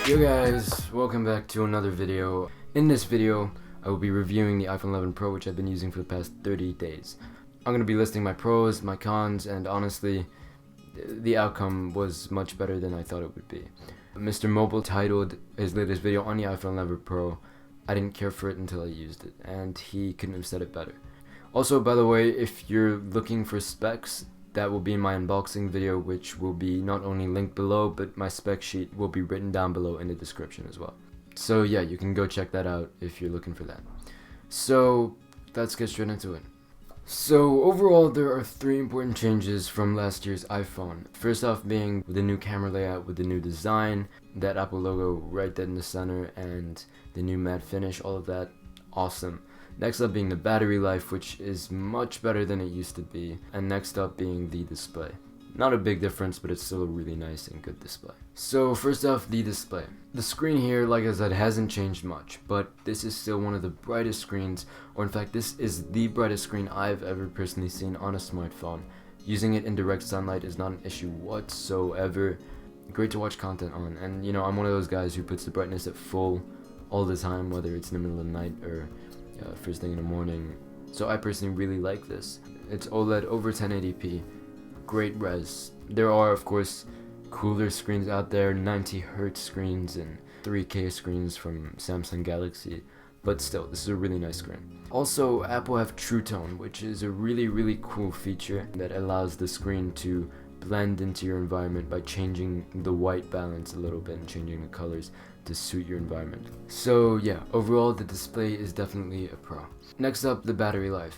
Yo guys, welcome back to another video. In this video, I will be reviewing the iPhone 11 Pro, which I've been using for the past 30 days. I'm going to be listing my pros, my cons, and honestly, the outcome was much better than I thought it would be. Mr. Mobile titled his latest video on the iPhone 11 Pro, I didn't care for it until I used it, and he couldn't have said it better. Also, by the way, if you're looking for specs, that will be in my unboxing video, which will be not only linked below, but my spec sheet will be written down below in the description as well. So yeah, you can go check that out if you're looking for that. So let's get straight into it. So overall, there are 3 important changes from last year's iPhone. First off being the new camera layout with the new design, that Apple logo right dead in the center, and the new matte finish, all of that, awesome. Next up being the battery life, which is much better than it used to be. And next up being the display. Not a big difference, but it's still a really nice and good display. So first off, the display. The screen here, like I said, hasn't changed much, but this is still one of the brightest screens, or in fact this is the brightest screen I've ever personally seen on a smartphone. Using it in direct sunlight is not an issue whatsoever. Great to watch content on, and you know, I'm one of those guys who puts the brightness at full all the time, whether it's in the middle of the night or first thing in the morning. So I personally really like this. It's OLED over 1080p, great res. There are of course cooler screens out there, 90Hz screens and 3K screens from Samsung Galaxy, but still, this is a really nice screen. Also, Apple have True Tone, which is a really cool feature that allows the screen to blend into your environment by changing the white balance a little bit and changing the colors to suit your environment. So yeah, overall the display is definitely a pro. Next up, the battery life.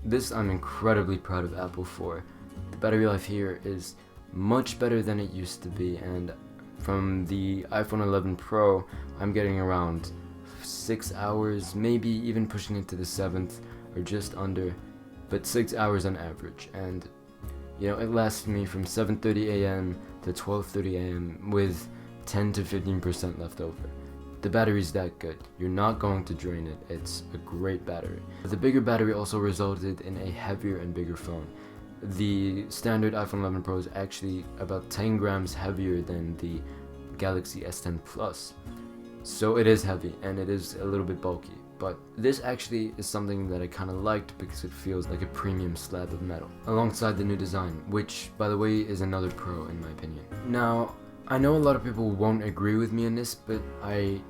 This I'm incredibly proud of Apple for. The battery life here is much better than it used to be, and from the iPhone 11 Pro I'm getting around 6 hours, maybe even pushing it to the 7th or just under, but 6 hours on average. And you know, it lasts me from 7:30 a.m. to 12:30 a.m. with 10 to 15% left over. The battery's that good. You're not going to drain it. It's a great battery. The bigger battery also resulted in a heavier and bigger phone. The standard iPhone 11 Pro is actually about 10 grams heavier than the Galaxy S10 Plus. So it is heavy and it is a little bit bulky. But this actually is something that I kind of liked because it feels like a premium slab of metal, alongside the new design, which, by the way, is another pro in my opinion. Now, I know a lot of people won't agree with me on this, but I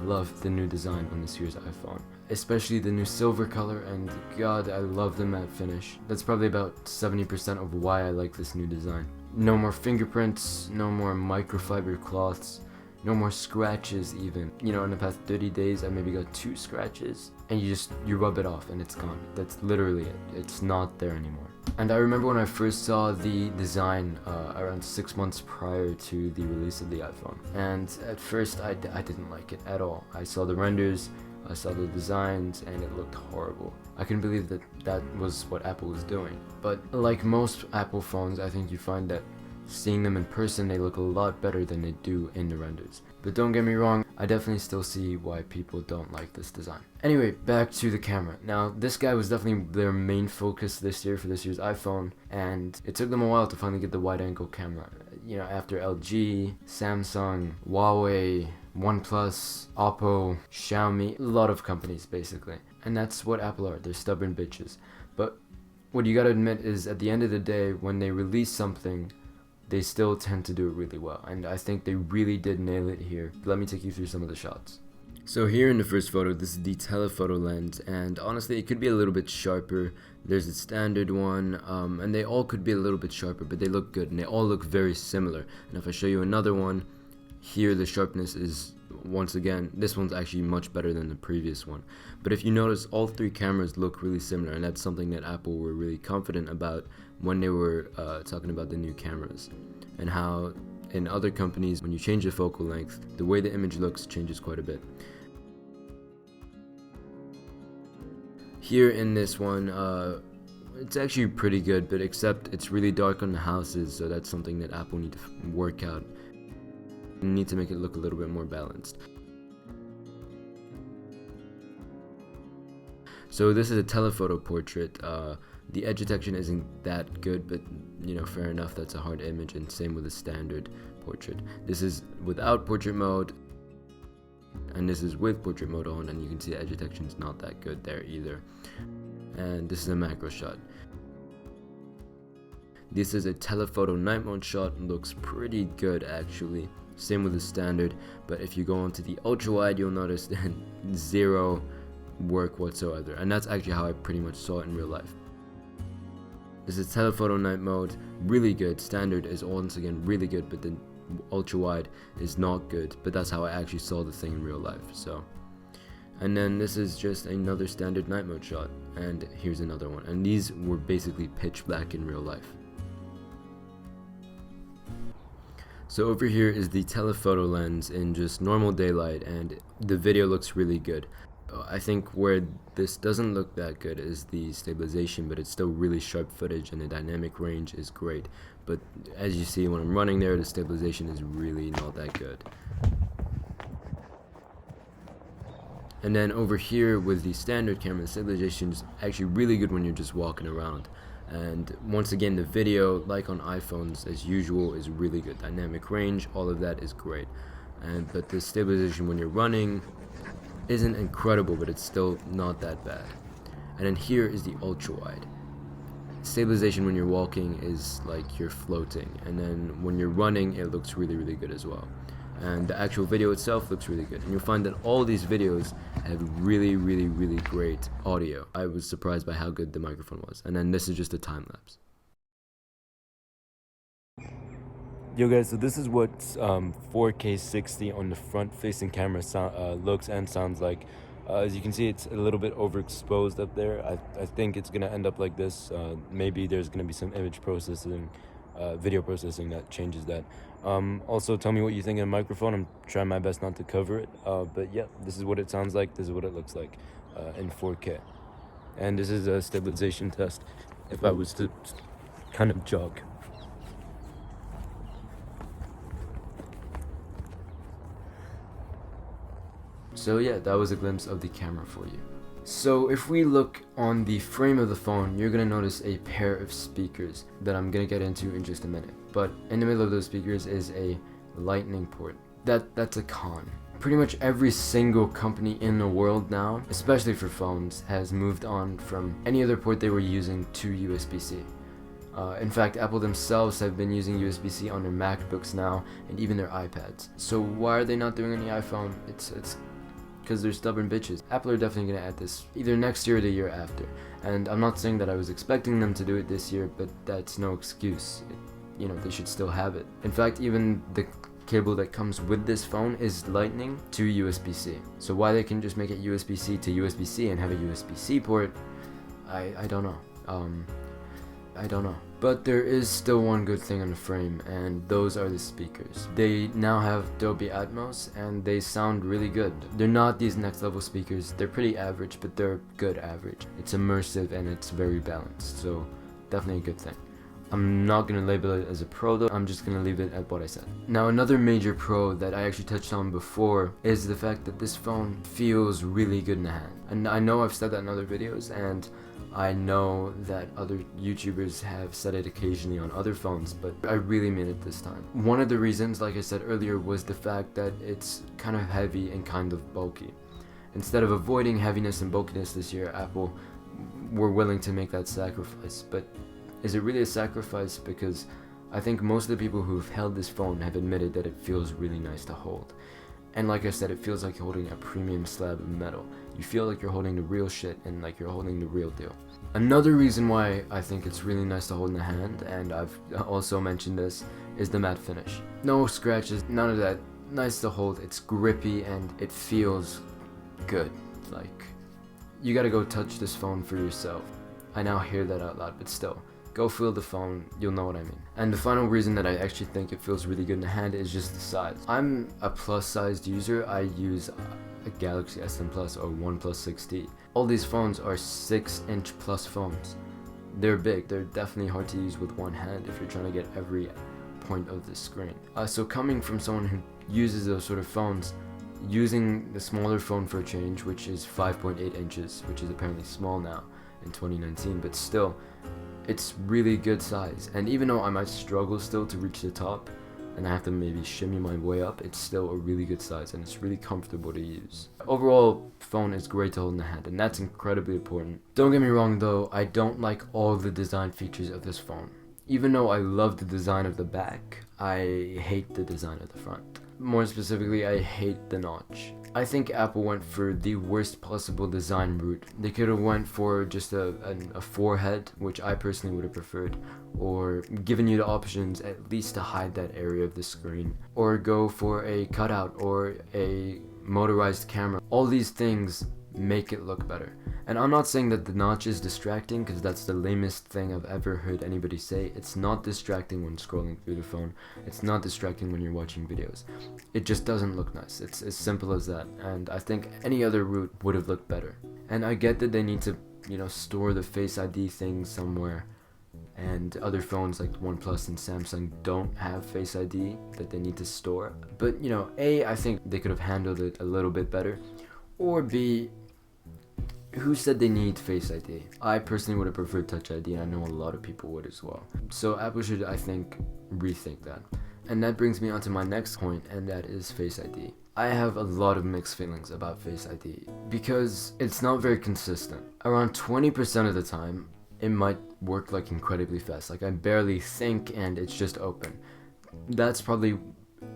love the new design on this year's iPhone. Especially the new silver color, and god, I love the matte finish. That's probably about 70% of why I like this new design. No more fingerprints, no more microfiber cloths, no more scratches even. You know, in the past 30 days I maybe got 2 scratches, and you rub it off and it's gone. That's literally it. It's not there anymore. And I remember when I first saw the design around 6 months prior to the release of the iPhone, and at first I didn't like it at all. I saw the renders, I saw the designs, and it looked horrible. I couldn't believe that that was what Apple was doing. But like most Apple phones, I think you find that seeing them in person, they look a lot better than they do in the renders. But don't get me wrong, I definitely still see why people don't like this design. Anyway, back to the camera. Now, this guy was definitely their main focus this year for this year's iPhone, and it took them a while to finally get the wide-angle camera. You know, after LG, Samsung, Huawei, OnePlus, Oppo, Xiaomi, a lot of companies basically. And that's what Apple are, they're stubborn bitches. But what you gotta admit is, at the end of the day, when they release something, they still tend to do it really well, and I think they really did nail it here. Let me take you through some of the shots. So here in the first photo, this is the telephoto lens, and honestly it could be a little bit sharper. There's a standard one, and they all could be a little bit sharper, but they look good, and they all look very similar. And if I show you another one, here the sharpness is, once again, this one's actually much better than the previous one. But if you notice, all 3 cameras look really similar, and that's something that Apple were really confident about when they were talking about the new cameras, and how in other companies, when you change the focal length, the way the image looks changes quite a bit. Here in this one, it's actually pretty good, but except it's really dark on the houses, so that's something that Apple need to work out. You need to make it look a little bit more balanced. So this is a telephoto portrait. The edge detection isn't that good, but you know, fair enough, that's a hard image, and same with the standard portrait. This is without portrait mode, and this is with portrait mode on, and you can see the edge detection is not that good there either. And this is a macro shot. This is a telephoto night mode shot, looks pretty good actually. Same with the standard, but if you go onto the ultra wide, you'll notice that zero work whatsoever, and that's actually how I pretty much saw it in real life. This is telephoto night mode, really good. Standard is once again really good, but then ultra wide is not good, but that's how I actually saw the thing in real life. So, and then this is just another standard night mode shot, and here's another one, and these were basically pitch black in real life. So over here is the telephoto lens in just normal daylight, and the video looks really good. I think where this doesn't look that good is the stabilization, but it's still really sharp footage and the dynamic range is great. But as you see when I'm running there, the stabilization is really not that good. And then over here with the standard camera, the stabilization is actually really good when you're just walking around. And once again, the video, like on iPhones as usual, is really good. Dynamic range, all of that is great. But the stabilization when you're running isn't incredible, but it's still not that bad. And then here is the ultra wide. Stabilization when you're walking is like you're floating, and then when you're running, it looks really, really good as well. And the actual video itself looks really good, and you'll find that all these videos have really, really, really great audio. I was surprised by how good the microphone was. And then this is just a time lapse. Yo guys, so this is what 4K 60 on the front facing camera looks and sounds like. As you can see, it's a little bit overexposed up there. I think it's gonna end up like this. Maybe there's gonna be some image processing, video processing that changes that. Also, tell me what you think of the microphone. I'm trying my best not to cover it, but yeah, this is what it sounds like, this is what it looks like in 4K. And this is a stabilization test if I was to kind of jog. So yeah, that was a glimpse of the camera for you. So if we look on the frame of the phone, you're gonna notice a pair of speakers that I'm gonna get into in just a minute. But in the middle of those speakers is a lightning port. That's a con. Pretty much every single company in the world now, especially for phones, has moved on from any other port they were using to USB-C. In fact, Apple themselves have been using USB-C on their MacBooks now, and even their iPads. So why are they not doing it on the iPhone? It's because they're stubborn bitches. Apple are definitely going to add this either next year or the year after. And I'm not saying that I was expecting them to do it this year, but that's no excuse. You know, they should still have it. In fact, even the cable that comes with this phone is lightning to USB-C. So why they can just make it USB-C to USB-C and have a USB-C port, I don't know. I don't know. But there is still one good thing on the frame, and those are the speakers. They now have Dolby Atmos, and they sound really good. They're not these next level speakers, they're pretty average, but they're good average. It's immersive and it's very balanced, so definitely a good thing. I'm not going to label it as a pro though, I'm just going to leave it at what I said. Now another major pro that I actually touched on before is the fact that this phone feels really good in the hand. And I know I've said that in other videos, and I know that other YouTubers have said it occasionally on other phones, but I really mean it this time. One of the reasons, like I said earlier, was the fact that it's kind of heavy and kind of bulky. Instead of avoiding heaviness and bulkiness this year, Apple were willing to make that sacrifice. But is it really a sacrifice? Because I think most of the people who've held this phone have admitted that it feels really nice to hold. And like I said, it feels like you're holding a premium slab of metal. You feel like you're holding the real shit and like you're holding the real deal. Another reason why I think it's really nice to hold in the hand, and I've also mentioned this, is the matte finish. No scratches, none of that. Nice to hold, it's grippy and it feels good. Like, you gotta go touch this phone for yourself. I now hear that out loud, but still. Go feel the phone, you'll know what I mean. And the final reason that I actually think it feels really good in the hand is just the size. I'm a plus-sized user. I use a Galaxy S10 Plus or OnePlus 6T. All these phones are 6-inch plus phones. They're big. They're definitely hard to use with one hand if you're trying to get every point of the screen. So coming from someone who uses those sort of phones, using the smaller phone for a change, which is 5.8 inches, which is apparently small now, in 2019, but still, it's really good size. And even though I might struggle still to reach the top, and I have to maybe shimmy my way up, it's still a really good size and it's really comfortable to use. Overall, phone is great to hold in the hand, and that's incredibly important. Don't get me wrong though, I don't like all the design features of this phone. Even though I love the design of the back, I hate the design of the front. More specifically, I hate the notch. I think Apple went for the worst possible design route. They could have went for just a forehead, which I personally would have preferred, or given you the options at least to hide that area of the screen, or go for a cutout or a motorized camera. All these things make it look better. And I'm not saying that the notch is distracting, because that's the lamest thing I've ever heard anybody say. It's not distracting when scrolling through the phone. It's not distracting when you're watching videos. It just doesn't look nice. It's as simple as that. And I think any other route would have looked better. And I get that they need to, store the Face ID thing somewhere. And other phones like OnePlus and Samsung don't have Face ID that they need to store. But, A, I think they could have handled it a little bit better. Or B, who said they need Face ID? I personally would have preferred Touch ID, and I know a lot of people would as well. So Apple should, I think, rethink that. And that brings me on to my next point, and that is Face ID. I have a lot of mixed feelings about Face ID, because it's not very consistent. Around 20% of the time, it might work like incredibly fast. Like I barely think and it's just open. That's probably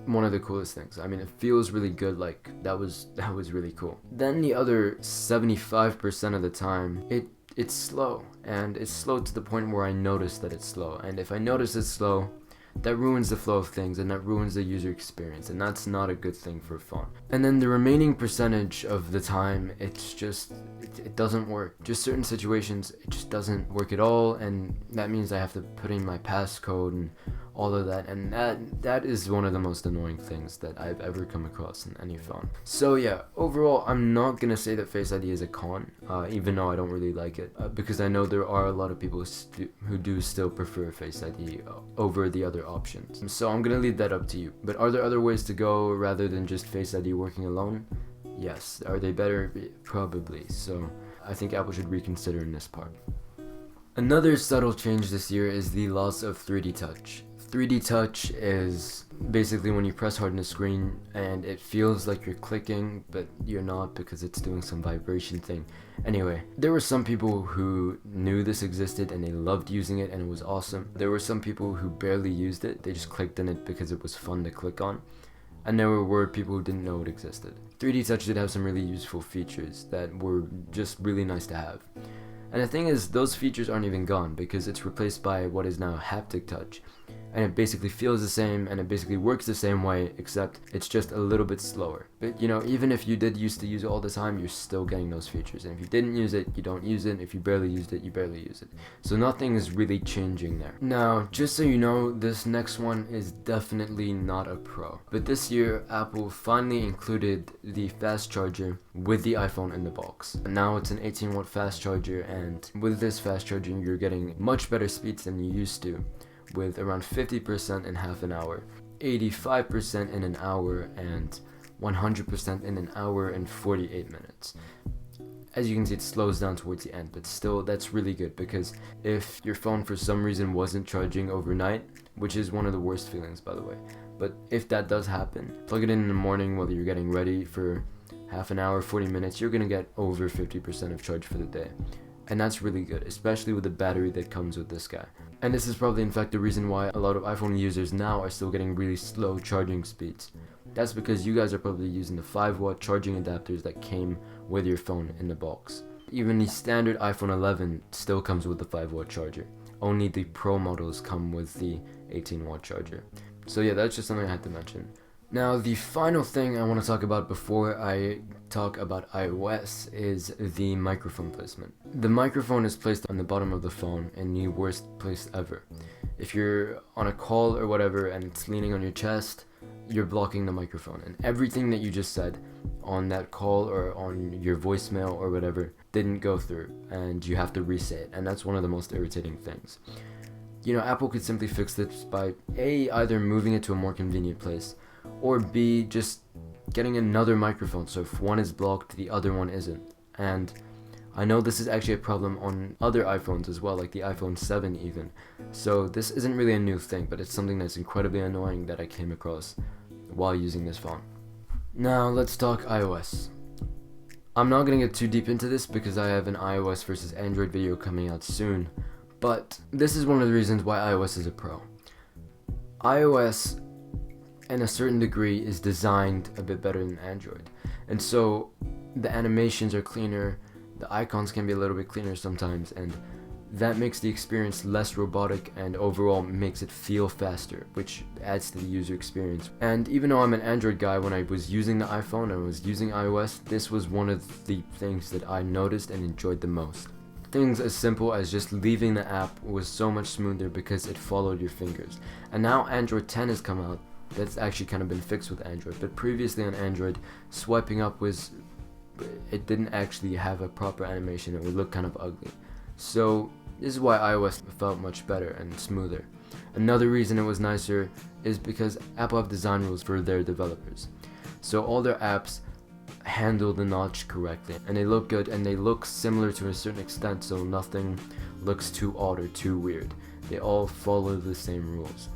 one of the coolest things. I mean, it feels really good, like that was really cool. Then the other 75% of the time, it's slow, and it's slow to the point where I notice that it's slow. And if I notice it's slow, that ruins the flow of things, and that ruins the user experience, and that's not a good thing for a phone. And then the remaining percentage of the time, it doesn't work. Just certain situations, it just doesn't work at all, and that means I have to put in my passcode and all of that, and that is one of the most annoying things that I've ever come across in any phone. So yeah, overall, I'm not gonna say that Face ID is a con, even though I don't really like it, because I know there are a lot of people who do still prefer Face ID over the other options. So I'm gonna leave that up to you. But are there other ways to go rather than just Face ID working alone? Yes. Are they better? Probably. So I think Apple should reconsider in this part. Another subtle change this year is the loss of 3D touch. 3D touch is basically when you press hard on the screen and it feels like you're clicking, but you're not because it's doing some vibration thing. Anyway, there were some people who knew this existed and they loved using it and it was awesome. There were some people who barely used it, they just clicked on it because it was fun to click on. And there were people who didn't know it existed. 3D touch did have some really useful features that were just really nice to have. And the thing is, those features aren't even gone because it's replaced by what is now haptic touch. And it basically feels the same and it basically works the same way, except it's just a little bit slower. But even if you did used to use it all the time, you're still getting those features. And if you didn't use it, you don't use it. If you barely used it, you barely use it. So nothing is really changing there. Now, just so you know, this next one is definitely not a pro. But this year, Apple finally included the fast charger with the iPhone in the box. And now it's an 18-watt fast charger, and with this fast charger, you're getting much better speeds than you used to, with around 50% in half an hour, 85% in an hour, and 100% in an hour and 48 minutes. As you can see, it slows down towards the end, but still, that's really good, because if your phone for some reason wasn't charging overnight, which is one of the worst feelings, by the way, but if that does happen, plug it in the morning while you're getting ready for half an hour, 40 minutes, you're gonna get over 50% of charge for the day. And that's really good, especially with the battery that comes with this guy. And this is probably in fact the reason why a lot of iPhone users now are still getting really slow charging speeds. That's because you guys are probably using the 5-watt charging adapters that came with your phone in the box. Even the standard iPhone 11 still comes with the 5-watt charger. Only the Pro models come with the 18-watt charger. So yeah, that's just something I had to mention. Now, the final thing I want to talk about before I talk about iOS is the microphone placement. The microphone is placed on the bottom of the phone in the worst place ever. If you're on a call or whatever and it's leaning on your chest, you're blocking the microphone. And everything that you just said on that call or on your voicemail or whatever didn't go through, and you have to re-say it. And that's one of the most irritating things. Apple could simply fix this by A, either moving it to a more convenient place, or B, just getting another microphone so if one is blocked, the other one isn't. And I know this is actually a problem on other iPhones as well, like the iPhone 7 even. So this isn't really a new thing, but it's something that's incredibly annoying that I came across while using this phone. Now let's talk iOS. I'm not going to get too deep into this because I have an iOS versus Android video coming out soon, but this is one of the reasons why iOS is a pro. iOS, in a certain degree, is designed a bit better than Android, and so the animations are cleaner, the icons can be a little bit cleaner sometimes, and that makes the experience less robotic and overall makes it feel faster, which adds to the user experience. And even though I'm an Android guy, when I was using the iPhone and I was using iOS, this was one of the things that I noticed and enjoyed the most. Things as simple as just leaving the app was so much smoother because it followed your fingers. And now Android 10 has come out, that's actually kind of been fixed with Android, but previously on Android, swiping up it didn't actually have a proper animation, it would look kind of ugly. So this is why iOS felt much better and smoother. Another reason it was nicer is because Apple have design rules for their developers. So all their apps handle the notch correctly, and they look good, and they look similar to a certain extent, so nothing looks too odd or too weird. They all follow the same rules.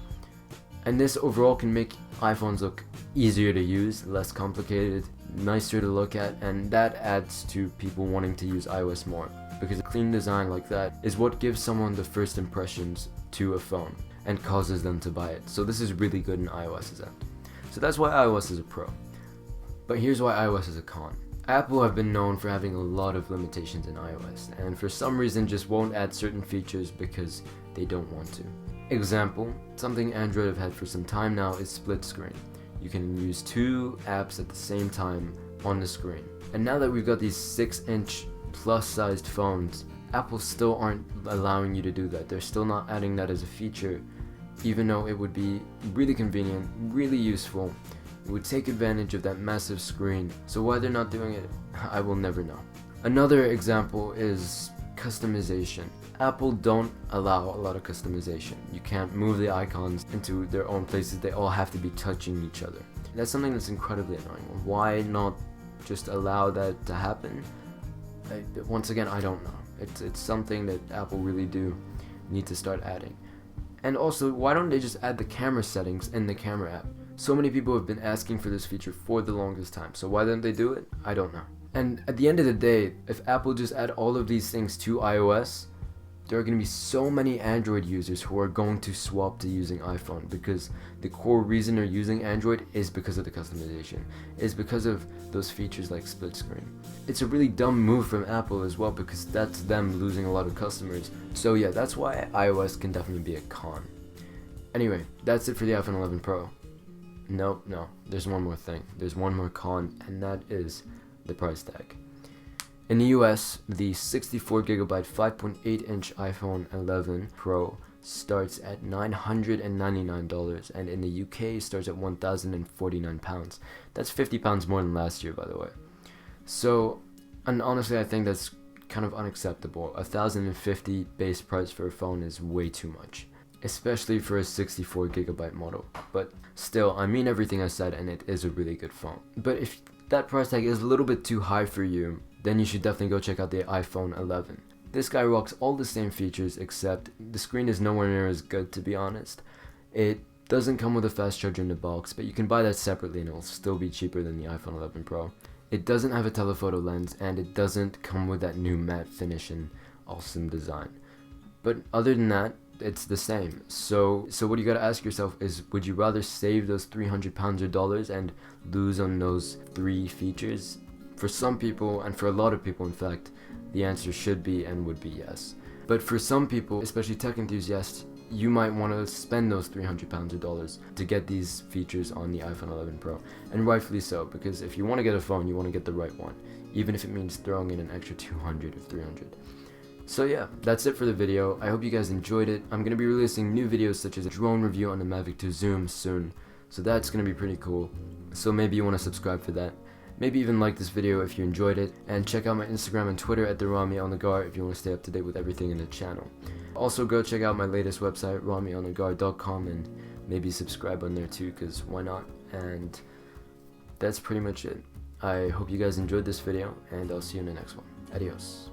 And this overall can make iPhones look easier to use, less complicated, nicer to look at, and that adds to people wanting to use iOS more, because a clean design like that is what gives someone the first impressions to a phone and causes them to buy it. So this is really good in iOS's end. So that's why iOS is a pro. But here's why iOS is a con. Apple have been known for having a lot of limitations in iOS, and for some reason just won't add certain features because they don't want to. Example, something Android have had for some time now is split screen. You can use two apps at the same time on the screen. And now that we've got these 6-inch plus sized phones, Apple still aren't allowing you to do that. They're still not adding that as a feature, even though it would be really convenient, really useful. It would take advantage of that massive screen. So why they're not doing it, I will never know. Another example is customization. Apple don't allow a lot of customization. You can't move the icons into their own places. They all have to be touching each other. That's something that's incredibly annoying. Why not just allow that to happen? Once again, I don't know. It's something that Apple really do need to start adding. And also, why don't they just add the camera settings in the camera app? So many people have been asking for this feature for the longest time. So why don't they do it? I don't know. And at the end of the day, if Apple just add all of these things to iOS, there are going to be so many Android users who are going to swap to using iPhone, because the core reason they're using Android is because of the customization, is because of those features like split screen. It's a really dumb move from Apple as well, because that's them losing a lot of customers. So yeah, that's why iOS can definitely be a con. Anyway, that's it for the iPhone 11 Pro. No, there's one more thing. There's one more con, and that is the price tag. In the US, the 64GB 5.8-inch iPhone 11 Pro starts at $999, and in the UK starts at £1,049. That's £50 more than last year, by the way. So, and honestly, I think that's kind of unacceptable. $1,050 base price for a phone is way too much, especially for a 64GB model. But still, I mean everything I said, and it is a really good phone. But if that price tag is a little bit too high for you, then you should definitely go check out the iPhone 11. This guy rocks all the same features, except the screen is nowhere near as good, to be honest. It doesn't come with a fast charger in the box, but you can buy that separately and it will still be cheaper than the iPhone 11 Pro. It doesn't have a telephoto lens, and it doesn't come with that new matte finish and awesome design. But other than that, it's the same. So what you gotta ask yourself is, would you rather save those £300 or dollars and lose on those 3 features? For some people, and for a lot of people in fact, the answer should be and would be yes. But for some people, especially tech enthusiasts, you might want to spend those £300 or dollars to get these features on the iPhone 11 Pro. And rightfully so, because if you want to get a phone, you want to get the right one, even if it means throwing in an extra 200 or 300. So yeah, that's it for the video. I hope you guys enjoyed it. I'm going to be releasing new videos such as a drone review on the Mavic 2 Zoom soon, so that's going to be pretty cool. So maybe you want to subscribe for that. Maybe even like this video if you enjoyed it, and check out my Instagram and Twitter at El-Naggar if you want to stay up to date with everything in the channel. Also go check out my latest website, El-Naggar.com, and maybe subscribe on there too, because why not? And that's pretty much it. I hope you guys enjoyed this video, and I'll see you in the next one. Adios.